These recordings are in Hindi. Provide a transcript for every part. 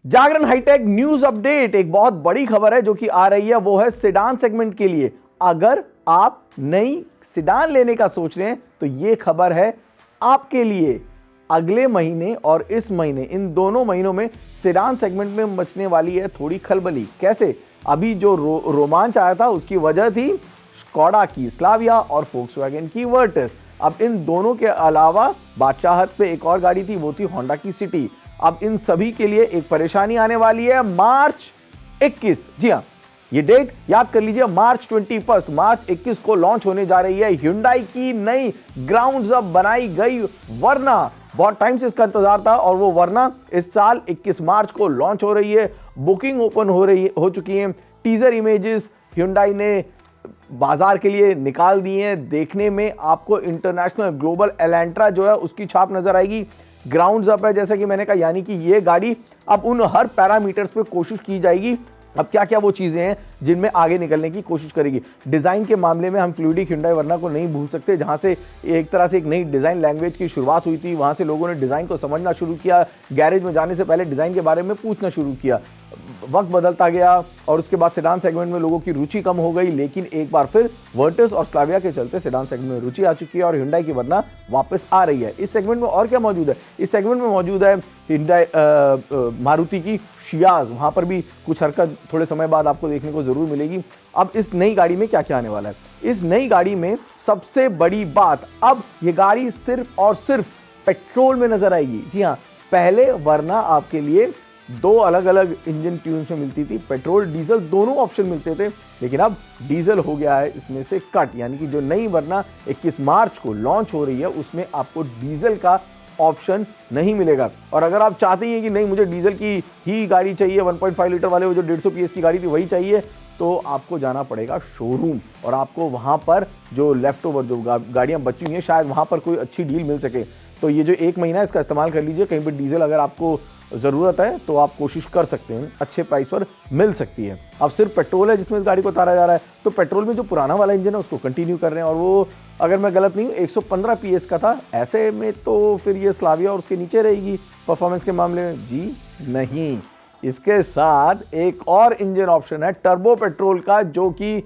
जागरण हाईटेक न्यूज अपडेट, एक बहुत बड़ी खबर है जो कि आ रही है, वो है सेडान सेगमेंट के लिए। अगर आप नई सेडान लेने का सोच रहे हैं तो ये खबर है आपके लिए। अगले महीने और इस महीने, इन दोनों महीनों में सेडान सेगमेंट में मचने वाली है थोड़ी खलबली। कैसे? अभी जो रोमांच आया था उसकी वजह थी स्कोडा की स्लाविया और फोक्सवैगन की वर्टस। अब इन दोनों के अलावा बादशाहत पे एक और गाड़ी थी, वो थी होंडा की सिटी। अब इन सभी के लिए एक परेशानी आने वाली है मार्च 21। जी हां, ये डेट याद कर लीजिए, मार्च 21, मार्च 21 को लॉन्च होने जा रही है Hyundai की नई ग्राउंड्स अप बनाई गई वरना। बहुत टाइम से इसका इंतजार था और वो वरना इस साल 21 मार्च को लॉन्च हो रही है। बुकिंग ओपन हो चुकी है। टीजर इमेजेस Hyundai ने बाजार के लिए निकाल दिए हैं। देखने में आपको इंटरनेशनल ग्लोबल एलेंट्रा जो है उसकी छाप नजर आएगी। ग्राउंड्स अप है जैसा कि मैंने कहा, यानी कि ये गाड़ी अब उन हर पैरामीटर्स पे कोशिश की जाएगी। अब क्या क्या वो चीजें हैं जिनमें आगे निकलने की कोशिश करेगी। डिजाइन के मामले में हम फ्लूइडिक Hyundai वरना को नहीं भूल सकते, जहां से एक तरह से एक नई डिजाइन लैंग्वेज की शुरुआत हुई थी। वहां से लोगों ने डिजाइन को समझना शुरू किया, गैरेज में जाने से पहले डिजाइन के बारे में पूछना शुरू किया। वक्त बदलता गया और उसके बाद सेडान सेगमेंट में लोगों की रुचि कम हो गई, लेकिन एक बार फिर वर्टस और स्लाविया के चलते सेडान सेगमेंट में रुचि आ चुकी है और Hyundai की वरना वापस आ रही है। इस सेगमेंट में और क्या मौजूद है? इस सेगमेंट में मौजूद है मारुति की शियाज। वहां पर भी कुछ हरकत थोड़े समय बाद आपको देखने को जरूर मिलेगी। अब इस नई गाड़ी में क्या क्या आने वाला है? इस नई गाड़ी में सबसे बड़ी बात, अब ये गाड़ी सिर्फ और सिर्फ पेट्रोल में नजर आएगी। जी हाँ, पहले वरना आपके लिए दो अलग अलग इंजन ट्यून्स में मिलती थी, पेट्रोल डीजल दोनों ऑप्शन मिलते थे, लेकिन अब डीजल हो गया है इसमें से कट। यानी कि जो नई वरना 21 मार्च को लॉन्च हो रही है उसमें आपको डीजल का ऑप्शन नहीं मिलेगा। और अगर आप चाहते हैं कि नहीं मुझे डीजल की ही गाड़ी चाहिए, 1.5 लीटर वाले वो जो 150 PS की गाड़ी थी वही चाहिए, तो आपको जाना पड़ेगा शोरूम और आपको वहां पर जो लेफ्ट ओवर जो गाड़ियां बची हुई हैं शायद वहां पर कोई अच्छी डील मिल सके। तो ये जो एक महीना है इसका इस्तेमाल कर लीजिए। कहीं पर डीजल अगर आपको जरूरत है तो आप कोशिश कर सकते हैं, अच्छे प्राइस पर मिल सकती है। अब सिर्फ पेट्रोल है जिसमें इस गाड़ी को उतारा जा रहा है, तो पेट्रोल में जो पुराना वाला इंजन है उसको कंटिन्यू कर रहे हैं और वो अगर मैं गलत नहीं हूँ 115 PS का था। ऐसे में तो फिर ये स्लाविया और उसके नीचे रहेगी परफॉर्मेंस के मामले में। जी नहीं, इसके साथ एक और इंजन ऑप्शन है टर्बो पेट्रोल का, जो कि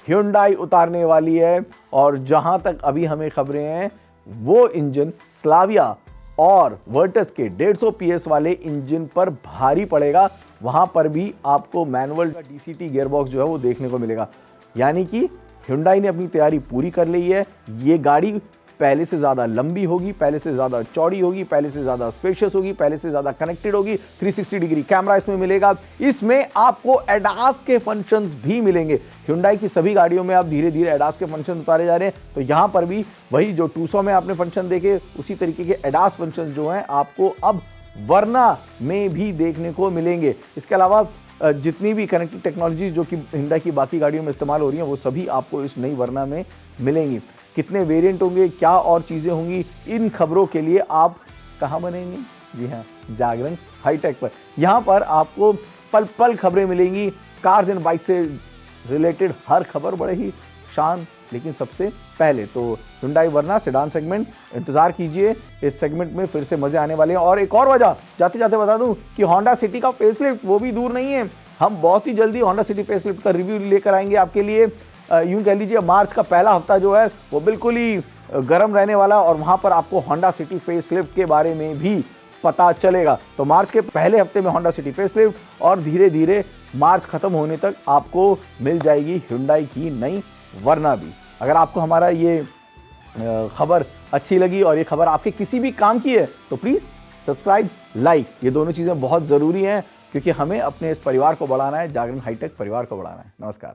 Hyundai उतारने वाली है। और जहां तक अभी हमें खबरें हैं वो इंजन स्लाविया और वर्टस के 150 PS वाले इंजन पर भारी पड़ेगा। वहां पर भी आपको मैनुअल DCT गियरबॉक्स जो है वो देखने को मिलेगा। यानी कि Hyundai ने अपनी तैयारी पूरी कर ली है। ये गाड़ी पहले से ज्यादा लंबी होगी, पहले से ज्यादा चौड़ी होगी, पहले से ज्यादा स्पेशियस होगी, पहले से ज्यादा कनेक्टेड होगी। 360 डिग्री कैमरा इसमें मिलेगा। इसमें आपको ADAS के फंक्शंस भी मिलेंगे। Hyundai की सभी गाड़ियों में अब धीरे धीरे ADAS के फंक्शन उतारे जा रहे हैं, तो यहां पर भी वही जो 200 में आपने फंक्शन देखे उसी तरीके के ADAS फंक्शन जो हैं आपको अब वरना में भी देखने को मिलेंगे। इसके अलावा जितनी भी कनेक्टेड टेक्नोलॉजी जो कि Hyundai की बाकी गाड़ियों में इस्तेमाल हो रही हैं वो सभी आपको इस नई वरना में मिलेंगी। कितने वेरिएंट होंगे, क्या और चीजें होंगी, इन खबरों के लिए आप कहां बनेंगे? जी हां, जागरण हाईटेक पर। यहां पर आपको पल पल खबरें मिलेंगी, कार्स एंड बाइक से रिलेटेड हर खबर बड़े ही शान। लेकिन सबसे पहले तो Hyundai वरना सेडान सेगमेंट, इंतजार कीजिए, इस सेगमेंट में फिर से मजे आने वाले हैं। और एक और वजह जाते जाते बता दूं कि होंडा सिटी का फेसलिफ्ट वो भी दूर नहीं है। हम बहुत ही जल्दी होंडा सिटी फेसलिफ्ट का रिव्यू लेकर आएंगे आपके लिए। यूं कह लीजिए मार्च का पहला हफ्ता जो है वो बिल्कुल ही गर्म रहने वाला और वहां पर आपको होंडा सिटी फेसलिफ्ट के बारे में भी पता चलेगा। तो मार्च के पहले हफ्ते में होंडा सिटी फेसलिफ्ट और धीरे धीरे मार्च खत्म होने तक आपको मिल जाएगी Hyundai की नई वरना भी। अगर आपको हमारा ये खबर अच्छी लगी और ये खबर आपके किसी भी काम की है तो प्लीज सब्सक्राइब, लाइक, ये दोनों चीजें बहुत जरूरी हैं, क्योंकि हमें अपने इस परिवार को बढ़ाना है, जागरण हाईटेक परिवार को बढ़ाना है। नमस्कार।